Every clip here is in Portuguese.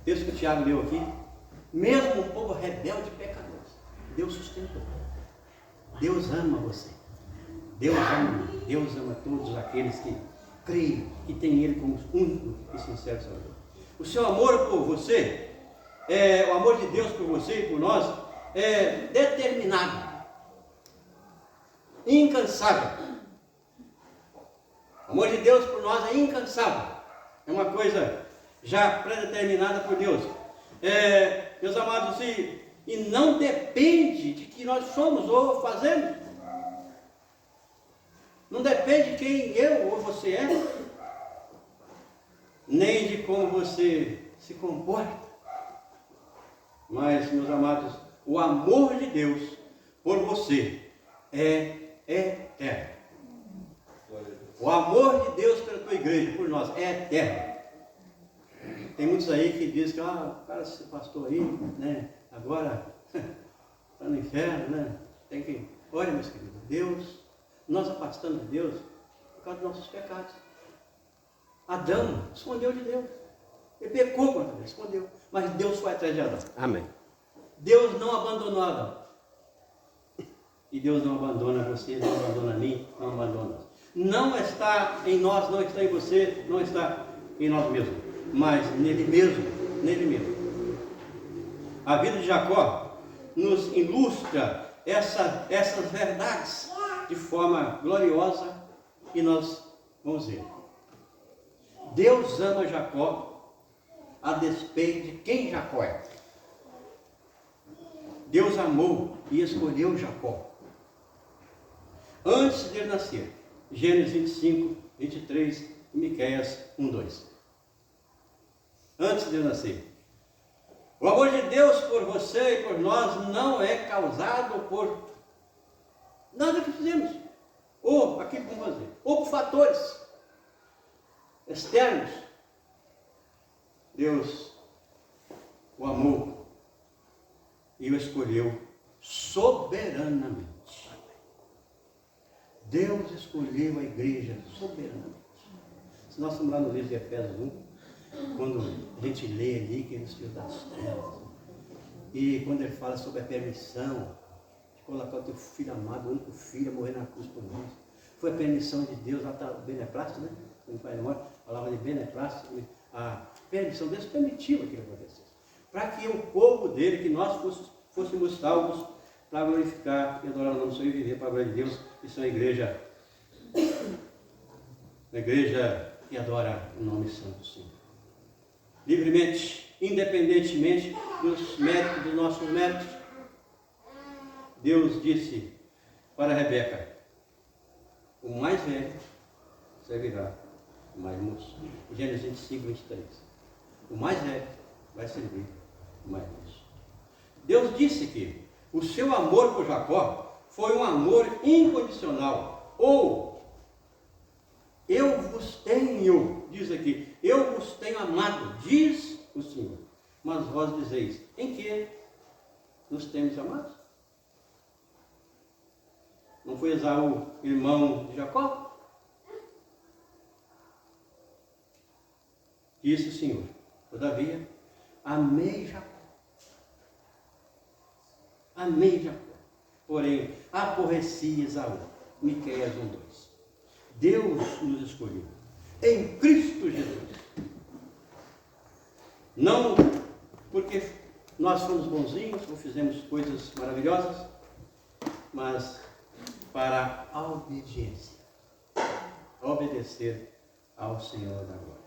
texto que o Tiago leu aqui, mesmo um povo rebelde e pecador, Deus sustentou. Deus ama você. Deus ama todos aqueles que creem e têm Ele como único e sincero Salvador. O seu amor por você, o amor de Deus por você e por nós, é determinado, incansável. O amor de Deus por nós é incansável. É uma coisa já predeterminada por Deus. Meus amados, e não depende de que nós somos ou fazemos. Não depende de quem eu ou você é, nem de como você se comporta. Mas, meus amados, o amor de Deus por você é eterno. O amor de Deus pela tua igreja, por nós, é eterno. Tem muitos aí que dizem que o cara se pastor aí, né, agora está no inferno, né? Tem que... Olha, meus queridos, Deus, nós afastamos de Deus por causa dos nossos pecados. Adão escondeu de Deus. Ele pecou contra Deus, escondeu. Mas Deus foi atrás de Adão. Amém. Deus não abandonou Adão. E Deus não abandona você, não abandona mim, não abandona nós. Não está em nós, não está em você, não está em nós mesmos, mas nele mesmo, nele mesmo. A vida de Jacó nos ilustra essas verdades de forma gloriosa e nós vamos ver. Deus ama Jacó a despeito de quem Jacó é. Deus amou e escolheu Jacó antes dele nascer. Gênesis 25, 23 e Miqueias 1, 2. Antes dele nascer. O amor de Deus por você e por nós não é causado por nada que fizemos, ou aquilo que vamos fazer, ou por fatores externos. Deus o amou e o escolheu soberanamente. Deus escolheu a igreja soberanamente. Se nós formos lá no livro de Efésios 1, quando a gente lê ali que ele nos tirou das trevas, e quando ele fala sobre a permissão de colocar o teu filho amado, o único filho, a morrer na cruz por nós, foi a permissão de Deus, lá está o beneplácito, né? Quando o pai morre, falava de beneplácito, a permissão, Deus permitiu aquilo que acontecesse, para que o povo dele, que nós fôssemos salvos, para glorificar e adorar o nome do Senhor e viver para a glória de Deus. Isso é uma igreja que adora o nome santo do Senhor. Livremente, independentemente dos méritos, dos nossos méritos, Deus disse para Rebeca: o mais velho servirá o mais moço. Gênesis 25, 23. O mais velho vai servir o mais moço. Deus disse que o seu amor por Jacó foi um amor incondicional. Ou, eu vos tenho, diz aqui, eu vos tenho amado, diz o Senhor. Mas vós dizeis, em que nos temos amados? Não foi Esaú, irmão de Jacó? Disse o Senhor, todavia, amei Jacó. Amei Jacó, porém aborreci Esaú. Miqueias 1, 2. Deus nos escolheu em Cristo Jesus. Não porque nós fomos bonzinhos ou fizemos coisas maravilhosas, mas para a obediência. Obedecer ao Senhor da glória.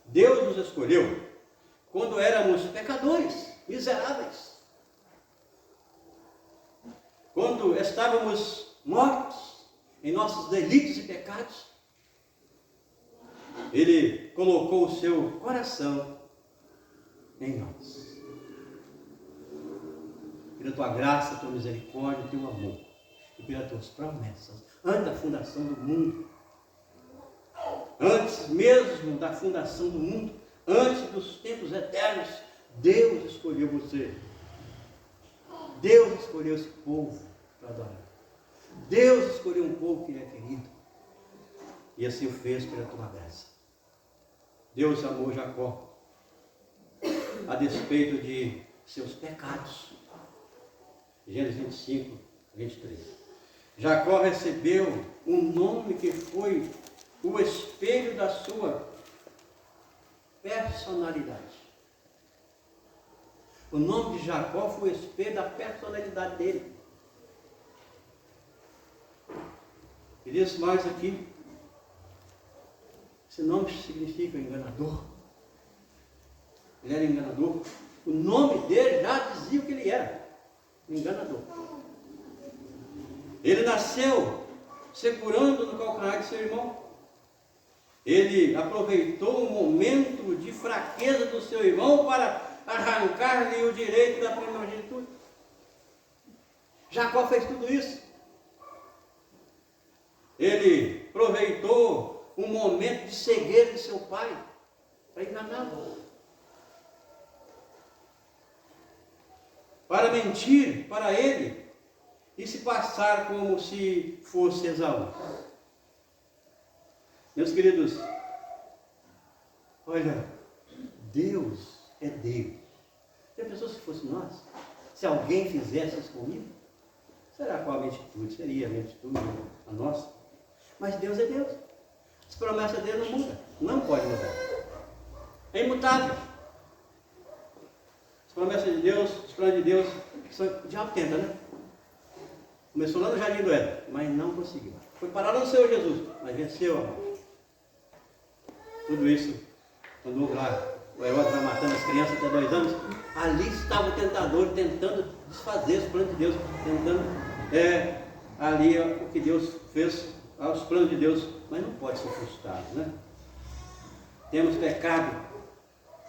Deus nos escolheu quando éramos pecadores, miseráveis. Quando estávamos mortos em nossos delitos e pecados, Ele colocou o seu coração em nós. Pela tua graça, tua misericórdia, teu amor e pelas tuas promessas, antes da fundação do mundo, antes mesmo da fundação do mundo, antes dos tempos eternos, Deus escolheu você. Deus escolheu esse povo para adorar. Deus escolheu um povo que Ele é querido. E assim o fez pela tua graça. Deus amou Jacó a despeito de seus pecados. Gênesis 25, 23. Jacó recebeu um nome que foi o espelho da sua personalidade. O nome de Jacó foi o espelho da personalidade dele. E diz mais aqui, esse nome significa enganador. Ele era enganador. O nome dele já dizia o que ele era. Enganador. Ele nasceu segurando no calcanhar de seu irmão. Ele aproveitou o momento de fraqueza do seu irmão para arrancar-lhe o direito da primogenitura. Jacó fez tudo isso. Ele aproveitou um momento de cegueira de seu pai para enganá-lo, para mentir para ele e se passar como se fosse Esaú. Meus queridos, olha, Deus é Deus. Já pensou se fosse nós? Se alguém fizesse isso comigo? Será qual a minha atitude? Seria a minha atitude, a nossa? Mas Deus é Deus. As promessas dele não mudam. Não pode mudar. É imutável. As promessas de Deus, os planos de Deus, o diabo tenta, né? Começou lá no Jardim do Éden, mas não conseguiu. Foi parar no Senhor Jesus, mas venceu a morte. Tudo isso, quando lá o Herodes vai matando as crianças até 2 anos, ali estava o tentador tentando desfazer os planos de Deus, tentando ali o que Deus fez, os planos de Deus, mas não pode ser frustrado, né? Temos pecado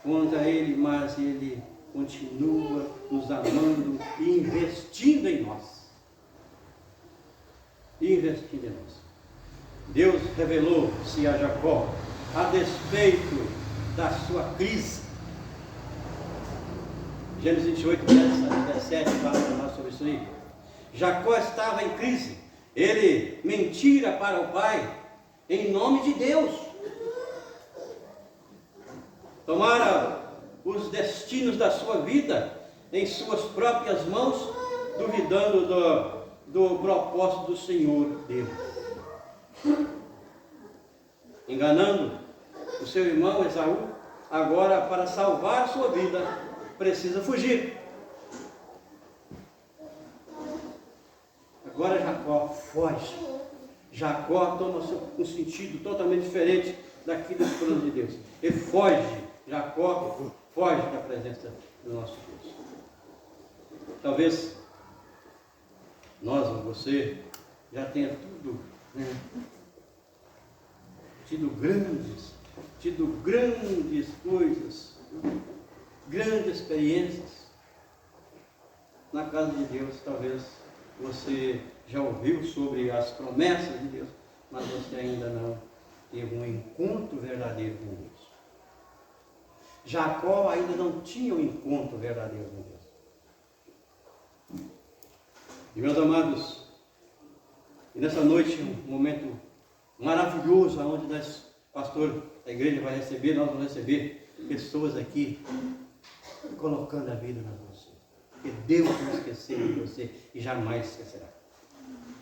contra Ele, mas Ele continua nos amando e investindo em nós. Investindo em nós. Deus revelou-se a Jacó a despeito da sua crise. Gênesis 28, 17 fala para nós sobre isso aí. Jacó estava em crise. Ele mentira para o pai em nome de Deus. Tomara os destinos da sua vida em suas próprias mãos, duvidando do propósito do Senhor Deus. Enganando o seu irmão Esaú, agora para salvar a sua vida, precisa fugir. Agora Jacó foge. Jacó toma um sentido totalmente diferente daquilo dos planos de Deus. Ele foge. Jacó foge da presença do nosso Deus. Talvez nós ou você já tenha tudo, né? tido grandes coisas, grandes experiências na casa de Deus. Talvez você já ouviu sobre as promessas de Deus, mas você ainda não teve um encontro verdadeiro com Deus. Jacó ainda não tinha um encontro verdadeiro com Deus. E meus amados, e nessa noite, um momento maravilhoso, onde nós, pastor da igreja, vai receber, nós vamos receber pessoas aqui colocando a vida na você. Porque Deus não esqueceu de você e jamais esquecerá.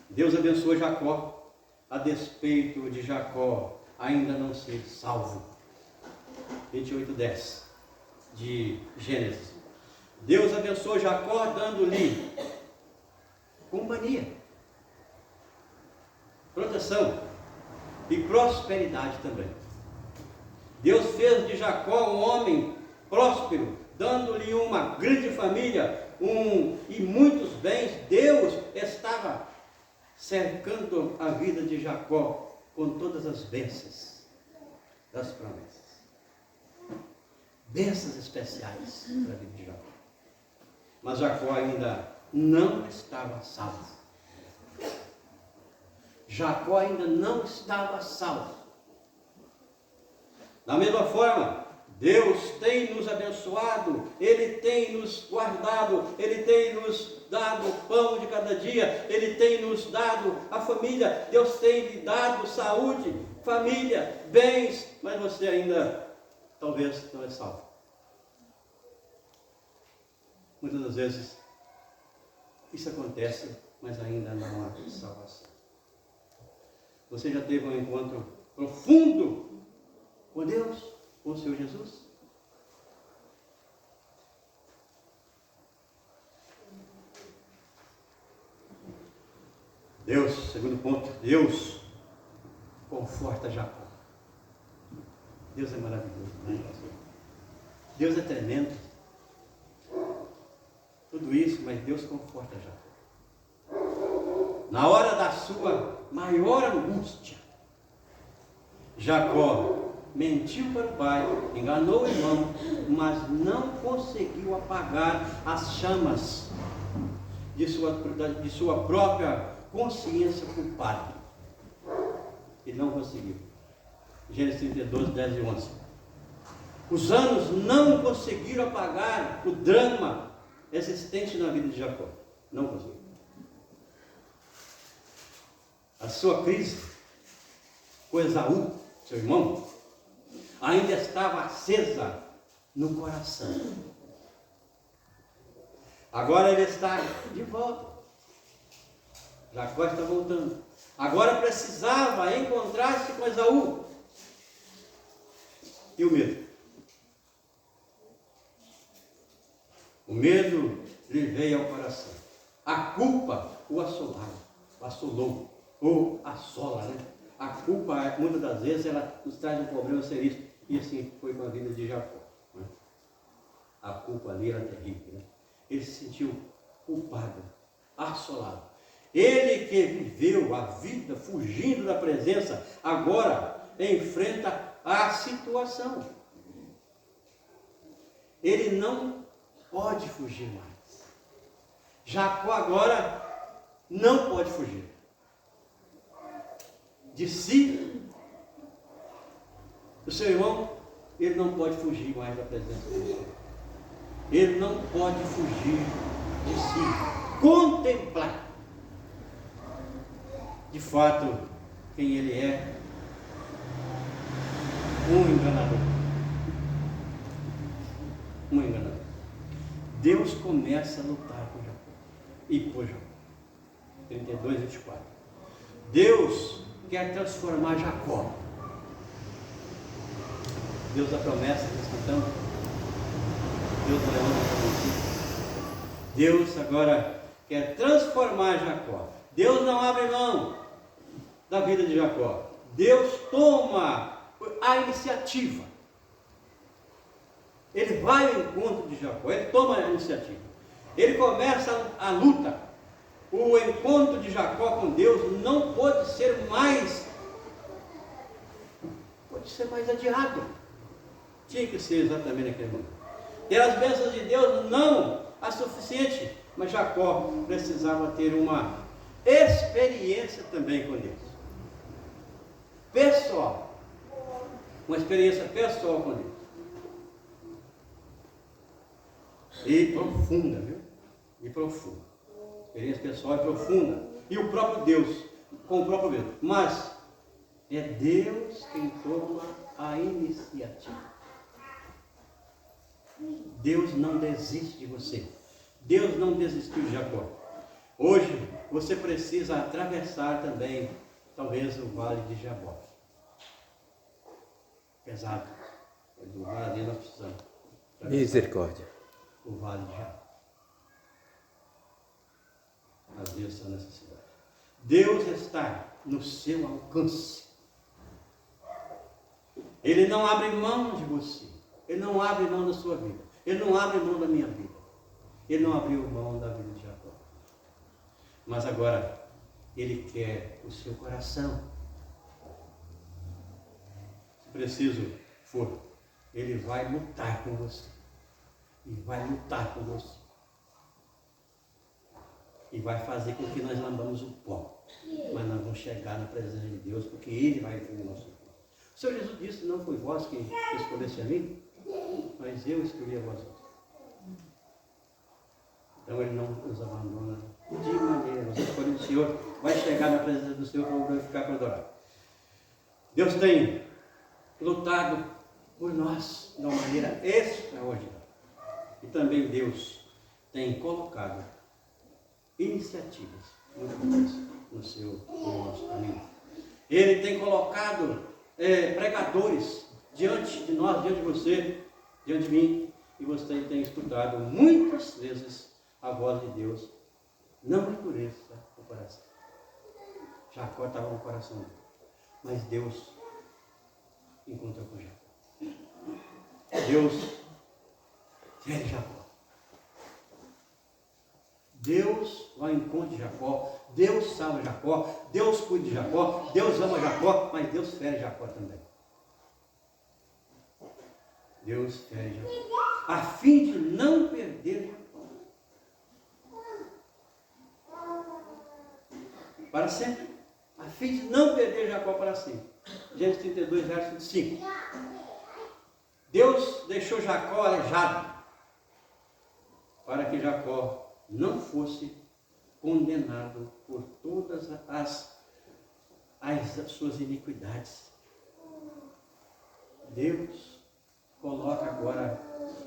Deus abençoou Jacó, a despeito de Jacó ainda não ser salvo. 28:10 de Gênesis. Deus abençoou Jacó dando-lhe companhia, proteção e prosperidade também. Deus fez de Jacó um homem próspero, dando-lhe uma grande família e muitos bens. Deus estava cercando a vida de Jacó com todas as bênçãos das promessas. Bênçãos especiais para a vida de Jacó. Mas Jacó ainda não estava salvo. Jacó ainda não estava salvo. Da mesma forma, Deus tem nos abençoado, Ele tem nos guardado, Ele tem nos dado o pão de cada dia, Ele tem nos dado a família, Deus tem lhe dado saúde, família, bens, mas você ainda talvez não é salvo. Muitas das vezes isso acontece, mas ainda não há salvação. Você já teve um encontro profundo com Deus, com o Senhor Jesus? Deus, segundo ponto, Deus conforta Jacó. Deus é maravilhoso, né? Deus é tremendo. Tudo isso, mas Deus conforta Jacó. Na hora da sua maior angústia, Jacó mentiu para o pai, enganou o irmão, mas não conseguiu apagar as chamas de sua própria consciência culpada. Ele não conseguiu. Gênesis 32, 10 e 11. Os anos não conseguiram apagar o drama existente na vida de Jacó. Não conseguiu. A sua crise com Esaú, seu irmão, ainda estava acesa no coração. Agora ele está de volta. Jacó está voltando. Agora precisava encontrar-se com Esaú. E o medo? O medo lhe veio ao coração. A culpa o assolou, ou assola, né? A culpa, muitas das vezes, ela nos traz um problema seríssimo. E assim foi com a vida de Jacó, né? A culpa ali era terrível, né? Ele se sentiu culpado, assolado. Ele que viveu a vida fugindo da presença, agora enfrenta a situação. Ele não pode fugir mais. Jacó agora não pode fugir de si. O seu irmão, ele não pode fugir mais da presença do Senhor. Ele não pode fugir de si. Contemplar de fato quem ele é. Um enganador. Um enganador. Deus começa a lutar com Jacó e por Jacó. 32, 24. Deus quer transformar Jacó. Deus, a promessa que escutamos. Deus levanta para Deus agora quer transformar Jacó. Deus não abre mão da vida de Jacó. Deus toma a iniciativa. Ele vai ao encontro de Jacó. Ele toma a iniciativa. Ele começa a luta. O encontro de Jacó com Deus não pode ser mais adiado. Tinha que ser exatamente naquele momento. Ter as bênçãos de Deus não é suficiente, mas Jacó precisava ter uma experiência também com Deus. Pessoal. Uma experiência pessoal com Deus. E profunda, viu? E profunda. Experiência pessoal e profunda. E o próprio Deus, com o próprio Deus. Mas é Deus quem toma a iniciativa. Deus não desiste de você. Deus não desistiu de Jacó. Hoje você precisa atravessar também, talvez, o vale de Jaboque. Pesado. Do vale nós precisamos. Misericórdia. O vale de Jaboque. Às vezes essa necessidade. Deus está no seu alcance. Ele não abre mão de você. Ele não abre mão da sua vida. Ele não abre mão da minha vida. Ele não abriu mão da vida de Jacó. Mas agora, Ele quer o seu coração. Se preciso for, Ele vai lutar com você. Ele vai lutar com você. E vai fazer com que nós lambamos o pó. Mas nós vamos chegar na presença de Deus, porque Ele vai ver o nosso pó. O Senhor Jesus disse: não foi vós quem escolhesse a mim, mas eu escolhi a vós. Então Ele não nos abandona de maneira. Você escolhe o Senhor, vai chegar na presença do Senhor para glorificar, para adorar. Deus tem lutado por nós de uma maneira extraordinária. E também Deus tem colocado iniciativas muito boas no nosso caminho. Ele tem colocado pregadores diante de nós, diante de você, diante de mim, e você tem escutado muitas vezes a voz de Deus, não endureza o coração. Jacó estava no coração dele, mas Deus encontrou com Jacó. Deus fere Jacó. Deus vai ao encontro de Jacó, Deus salva Jacó, Deus cuida de Jacó, Deus ama Jacó, mas Deus fere Jacó também. Deus fere Jacó, a fim de não perder Jacó. Para sempre, a fim de não perder Jacó para sempre. Gênesis 32, verso 25. Deus deixou Jacó aleijado, para que Jacó não fosse condenado por todas as suas iniquidades. Deus coloca agora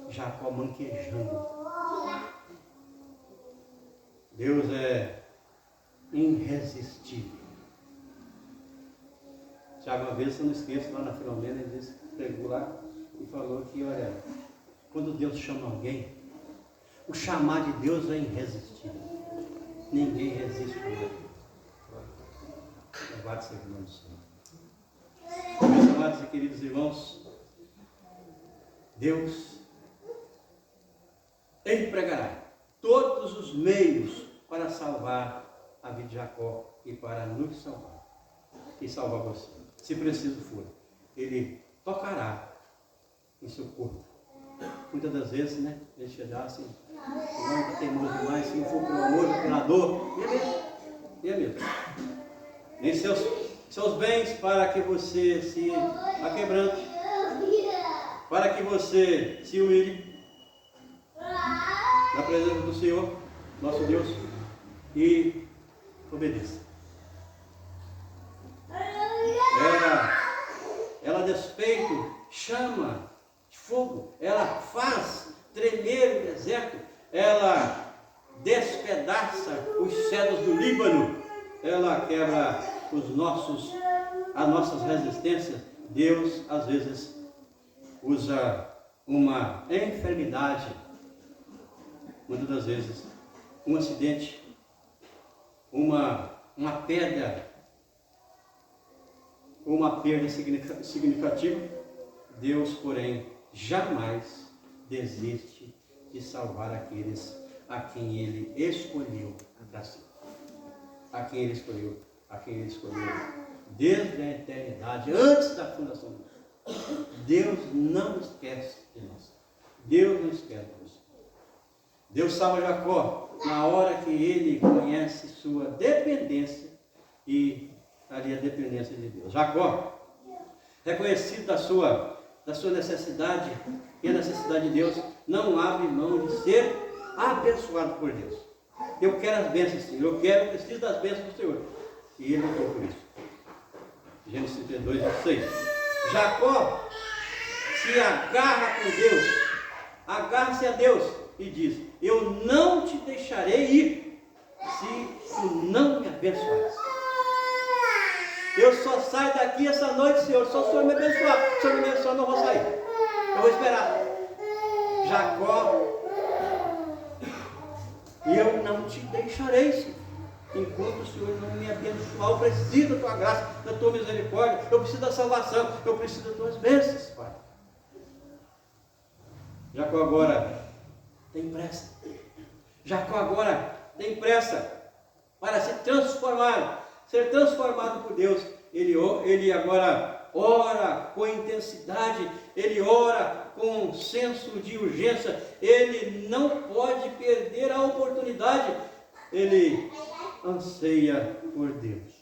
Jacó manquejando. Deus é irresistível. Tiago, uma vez, eu não esqueço, lá na Filomena, ele pregou lá e falou que, olha, quando Deus chama alguém, o chamar de Deus é irresistível. Ninguém resiste a Deus. Louvado seja o nome do Senhor. Meus amados e queridos irmãos, Deus empregará todos os meios para salvar a vida de Jacó e para nos salvar. E salvar você. Se preciso for, Ele tocará em seu corpo. Muitas das vezes, né, ele chegar assim, não está teimoso demais, se não for pelo amor, pela dor, e é mesmo. Nem seus bens para que você se aquebrante, para que você se humilhe na presença do Senhor, nosso Deus, e obedeça. Ela a despeito chama de fogo, ela faz tremer o deserto, ela despedaça os cedros do Líbano, ela quebra as nossas resistências. Deus às vezes usa uma enfermidade, muitas das vezes um acidente, uma pedra, uma perda significativa. Deus, porém, jamais desiste de salvar aqueles a quem Ele escolheu para si. A quem Ele escolheu desde a eternidade, antes da fundação do mundo. Deus não esquece de nós. Deus não esquece de nós. Deus salva Jacó na hora que ele conhece sua dependência e ali a dependência de Deus. Jacó, reconhecido da sua necessidade e a necessidade de Deus, não abre mão de ser abençoado por Deus. Eu quero as bênçãos, Senhor. Eu preciso das bênçãos do Senhor. E ele lutou por isso. Gênesis 32, 26. Jacó se agarra com Deus, agarra-se a Deus e diz: eu não te deixarei ir se tu não me abençoares. Eu só saio daqui essa noite, Senhor, só o Senhor me abençoar. Se o Senhor me abençoar, não vou sair. Eu vou esperar. Jacó, eu não te deixarei, Senhor, enquanto o Senhor não me abençoar. Eu preciso da tua graça, da tua misericórdia, eu preciso da salvação, eu preciso das tuas bênçãos, Pai. Jacó agora tem pressa. Jacó agora tem pressa para se transformar, ser transformado por Deus. Ele agora ora com intensidade, ele ora com um senso de urgência, ele não pode perder a oportunidade, ele anseia por Deus,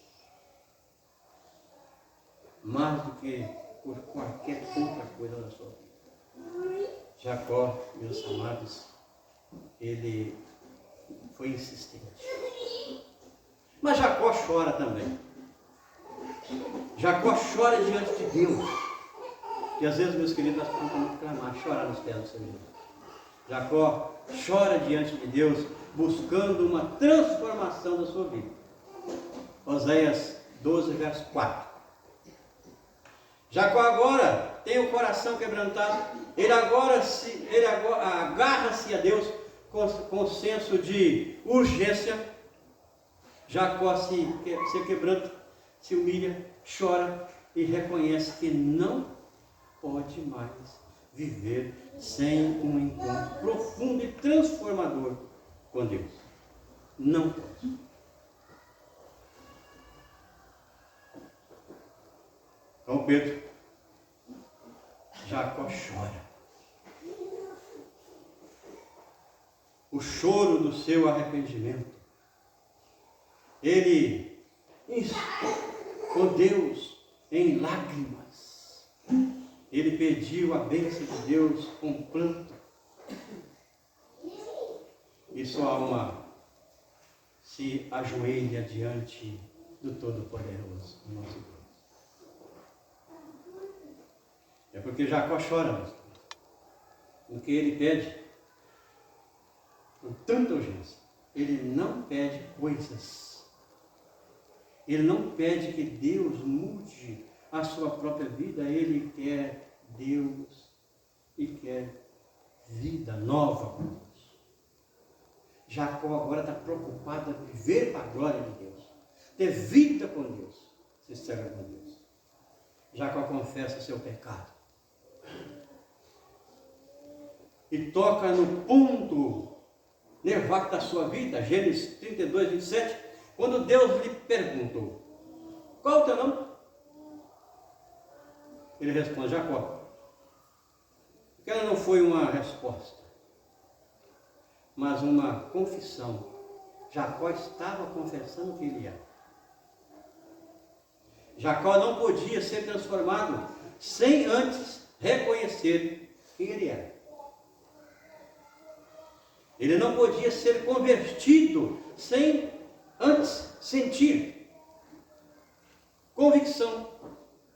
mais do que por qualquer outra coisa na sua vida. Jacó, meus amados, ele foi insistente, mas Jacó chora também. Jacó chora diante de Deus. E às vezes, meus queridos, nós precisamos clamar, chorar nos pés do Senhor. Jacó chora diante de Deus, buscando uma transformação da sua vida. Oséias 12, verso 4. Jacó agora tem o coração quebrantado, ele agora agarra-se a Deus com senso de urgência. Jacó se quebranta, se humilha, chora e reconhece que não pode mais viver sem um encontro profundo e transformador com Deus. Não pode. Então Pedro, Jacó chora. O choro do seu arrependimento. Ele com Deus em lágrimas. Ele pediu a bênção de Deus com pranto. E sua alma se ajoelha diante do Todo-Poderoso, nosso Deus. É porque Jacó chora, mas o que ele pede, com tanta urgência, ele não pede coisas. Ele não pede que Deus mude a sua própria vida, ele quer Deus e quer vida nova com Deus. Jacó agora está preocupado em viver para a glória de Deus, ter vida com Deus, sincera com Deus. Jacó confessa o seu pecado e toca no ponto nervaco da sua vida, Gênesis 32, 27, quando Deus lhe perguntou: qual é o teu nome? Ele responde: Jacó. Aquela não foi uma resposta, mas uma confissão. Jacó estava confessando que ele era. Jacó não podia ser transformado sem antes reconhecer quem ele era. Ele não podia ser convertido sem antes sentir convicção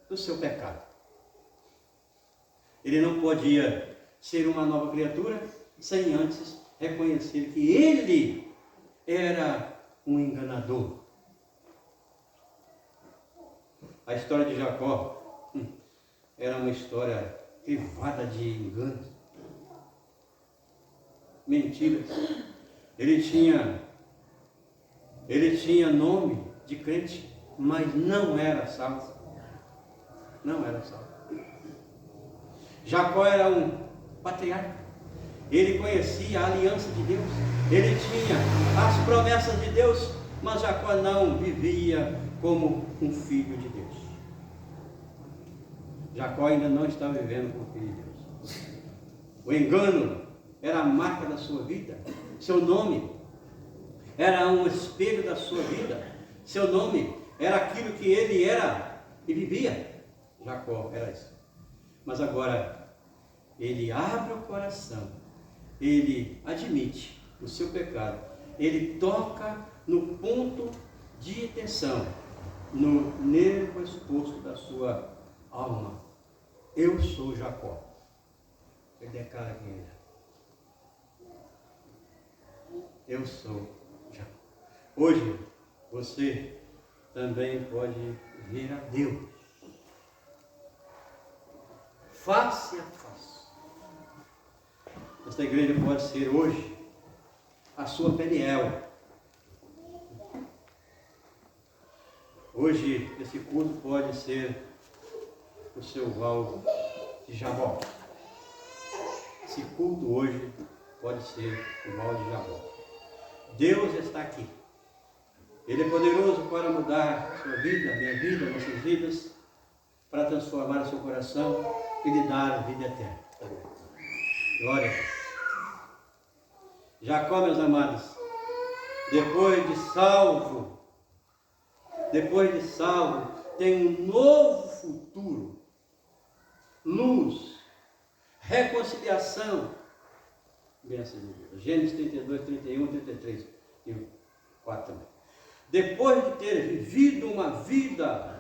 do seu pecado. Ele não podia ser uma nova criatura sem antes reconhecer que ele era um enganador. A história de Jacó era uma história privada de enganos, mentiras. Ele tinha nome de crente, mas não era salvo. Não era salvo. Jacó era um patriarca. Ele conhecia a aliança de Deus. Ele tinha as promessas de Deus, mas Jacó não vivia como um filho de Deus. Jacó ainda não estava vivendo como filho de Deus. O engano era a marca da sua vida. Seu nome era um espelho da sua vida. Seu nome era aquilo que ele era e vivia. Jacó era isso. Mas agora ele abre o coração, ele admite o seu pecado, ele toca no ponto de tensão, no nervo exposto da sua alma. Eu sou Jacó. Ele declara quem ele é. Eu sou Jacó. Hoje você também pode ver a Deus face a face. Esta igreja pode ser hoje a sua Peniel. Hoje esse culto pode ser o seu Val de Jabó. Esse culto hoje pode ser o Val de Jabó. Deus está aqui. Ele é poderoso para mudar sua vida, minha vida, nossas vidas, para transformar o seu coração e lhe dar a vida eterna. Glória a Deus. Jacó, meus amados, depois de salvo, tem um novo futuro, luz, reconciliação. Bênção de Deus. Gênesis 32, 31, 33 e 4 também. Depois de ter vivido uma vida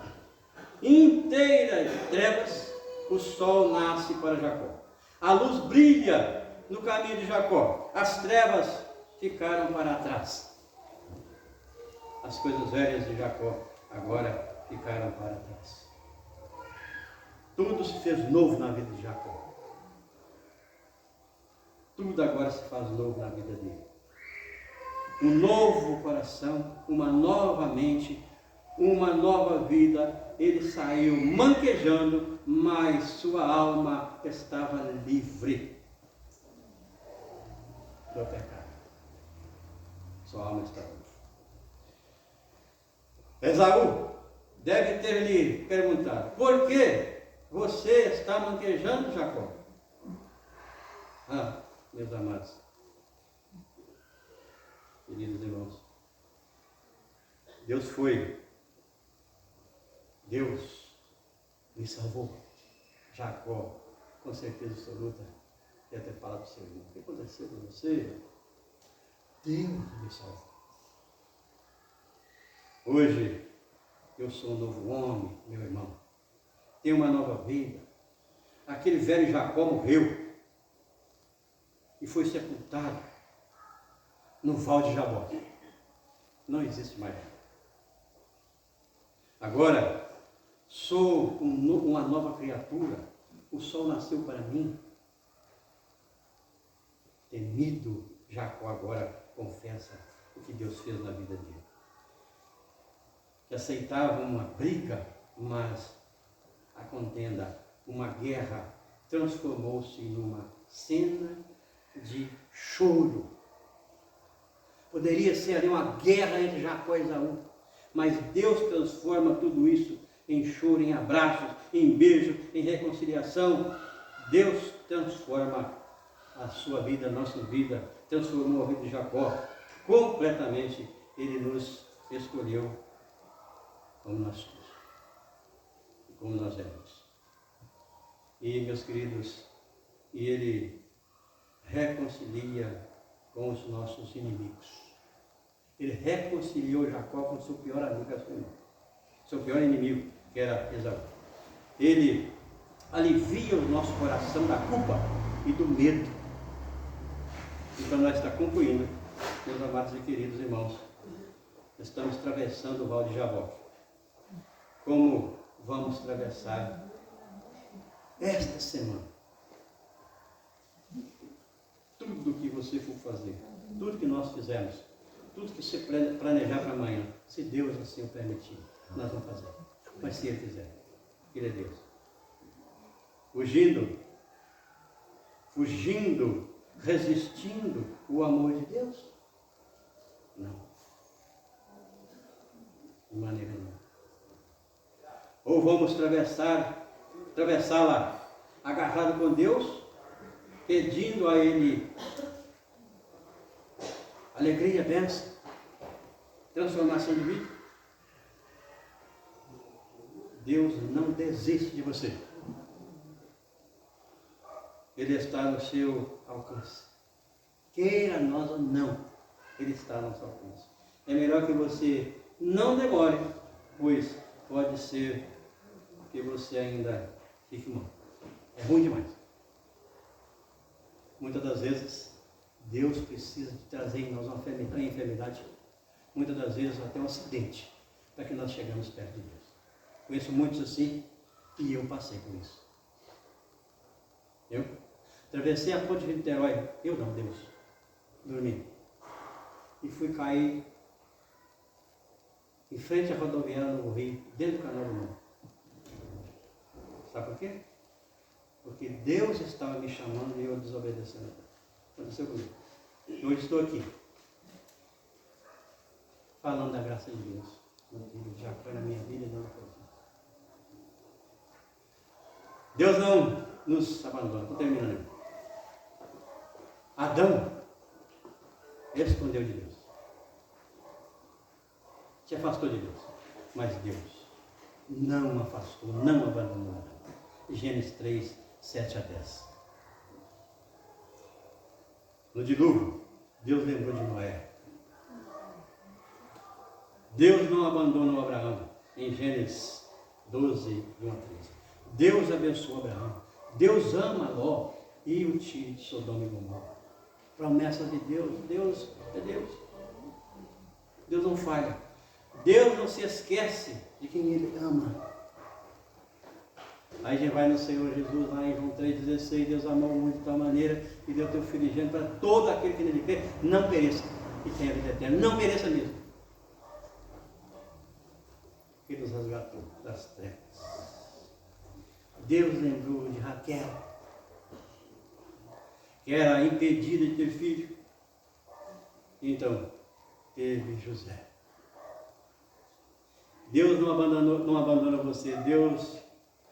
inteira de trevas, o sol nasce para Jacó. A luz brilha no caminho de Jacó. As trevas ficaram para trás. As coisas velhas de Jacó agora ficaram para trás. Tudo se fez novo na vida de Jacó. Tudo agora se faz novo na vida dele. Um novo coração, uma nova mente, uma nova vida. Ele saiu manquejando, mas sua alma estava livre do pecado. Sua alma estava livre. Esaú deve ter lhe perguntado: por que você está manquejando, Jacó? Ah, meus amados, queridos irmãos, Deus me salvou. Jacó, com certeza absoluta, ia ter falado para o seu irmão: o que aconteceu com você? Deus me salvou. Hoje eu sou um novo homem, meu irmão. Tenho uma nova vida. Aquele velho Jacó morreu e foi sepultado no Val de Jaboque. Não existe mais. Agora sou uma nova criatura. O sol nasceu para mim. Temido Jacó agora confessa o que Deus fez na vida dele. Que aceitava uma briga, mas a contenda, uma guerra, transformou-se numa cena de choro. Poderia ser ali uma guerra entre Jacó e Esaú, mas Deus transforma tudo isso em choro, em abraços, em beijo, em reconciliação. Deus transforma a sua vida, a nossa vida, transformou a vida de Jacó completamente. Ele nos escolheu como nós somos, como nós éramos. E, meus queridos, Ele reconcilia com os nossos inimigos. Ele reconciliou Jacó com o seu pior amigo, seu pior inimigo, que era Esaú. Ele alivia o nosso coração da culpa e do medo. E para nós estar concluindo, meus amados e queridos irmãos, estamos atravessando o Val de Jaboque. Como vamos atravessar esta semana? Tudo que você for fazer, tudo que nós fizermos, tudo que você planejar para amanhã, se Deus assim o permitir, nós vamos fazer. Mas se Ele quiser, Ele é Deus. Fugindo, resistindo o amor de Deus? Não. De maneira nenhuma. Ou vamos atravessá-la agarrado com Deus, pedindo a Ele alegria, bênção, transformação de vida. Deus não desiste de você. Ele está no seu alcance. Queira nós ou não, Ele está no nosso alcance. É melhor que você não demore, pois pode ser que você ainda fique mal. É ruim demais. Muitas das vezes, Deus precisa de trazer em nós uma enfermidade, muitas das vezes até um acidente, para que nós chegamos perto de Deus. Conheço muitos assim, e eu passei por isso. Eu atravessei a ponte de Niterói, Deus, dormi. E fui cair em frente à rodoviária no Rio, dentro do Canal do Mundo. Sabe por quê? Porque Deus estava me chamando e eu desobedecendo. Aconteceu comigo. E hoje estou aqui, falando da graça de Deus. Ele já foi na minha vida e não na tua vida. Deus não nos abandona. Estou terminando. Adão escondeu de Deus. Se afastou de Deus. Mas Deus não afastou, não abandonou Adão. Gênesis 3, 7 a 10. No dilúvio, Deus lembrou de Noé. Deus não abandonou Abraão, em Gênesis 12, 1 a 13. Deus abençoou Abraão. Deus ama Ló. e o tire de Sodoma e Gomorra. Promessa de Deus, Deus é Deus. Deus não falha. Deus não se esquece de quem Ele ama. Aí a gente vai no Senhor Jesus, lá em João 3,16, Deus amou muito de tal maneira e deu teu Filho ingênuo para todo aquele que nele crê, não pereça e tenha vida eterna. Não pereça mesmo. Que nos resgatou das trevas. Deus lembrou de Raquel, que era impedida de ter filho. Então, teve José. Deus não abandona você. Deus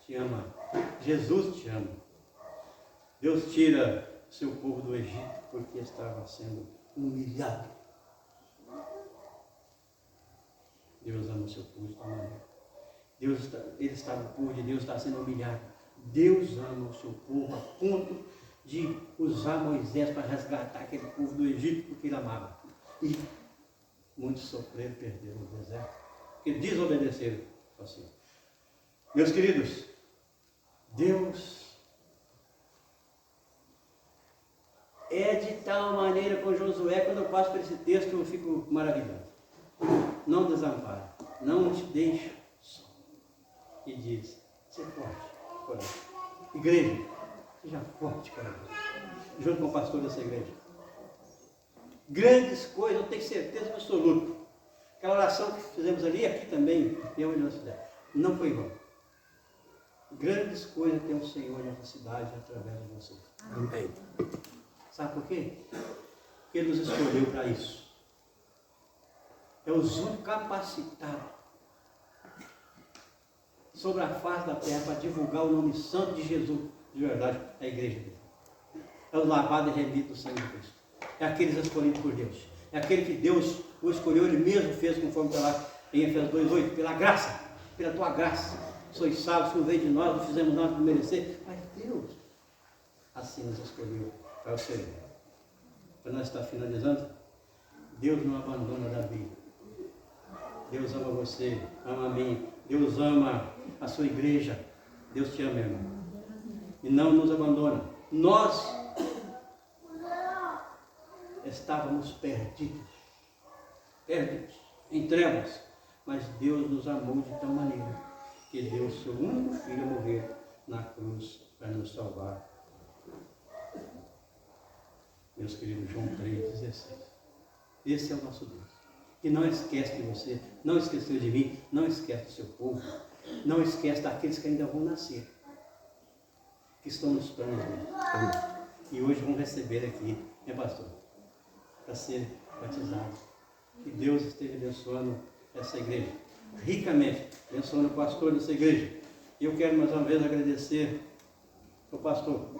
te ama. Jesus te ama. Deus tira seu povo do Egito porque estava sendo humilhado. Deus ama o seu povo de tal maneira. Ele está no povo de Deus, está sendo humilhado. Deus ama o seu povo a ponto de usar Moisés para resgatar aquele povo do Egito porque ele amava. E muitos sofreram, perderam no deserto, porque desobedeceram ao Senhor. Meus queridos, Deus é de tal maneira com Josué, quando eu passo por esse texto eu fico maravilhado. Não desampare, não te deixe só. E diz, ser forte, coragem. Igreja, seja forte, coragem. Junto com o pastor dessa igreja. Grandes coisas, eu tenho certeza absoluta. Aquela oração que fizemos ali, aqui também, e onde nós fizemos, não foi vão. Grandes coisas tem o Senhor nessa cidade através de vocês. Amém. Sabe por quê? Porque Ele nos escolheu para isso. É os únicos capacitados sobre a face da terra para divulgar o nome santo de Jesus, de verdade, a igreja dele. É o lavado e remido do sangue de Cristo. É aqueles escolhidos por Deus. É aquele que Deus o escolheu, Ele mesmo fez, conforme está lá em Efésios 2,8, pela graça, pela tua graça. Sois salvos, que não veio de nós, não fizemos nada para merecer, mas Deus assim nos escolheu para o Senhor. Para nós estar finalizando, Deus não abandona Davi. Deus ama você, ama a mim. Deus ama a sua igreja. Deus te ama, meu irmão. E não nos abandona. Nós estávamos perdidos em trevas, mas Deus nos amou de tal maneira que deu o seu único filho a morrer na cruz para nos salvar. Meus queridos, João 3,16. Esse é o nosso Deus. E não esquece de você, não esqueceu de mim, não esquece do seu povo, não esquece daqueles que ainda vão nascer, que estão nos planos dele. E hoje vão receber aqui, né, pastor? Para ser batizados. Que Deus esteja abençoando essa igreja, ricamente, abençoando o pastor dessa igreja. E eu quero mais uma vez agradecer ao pastor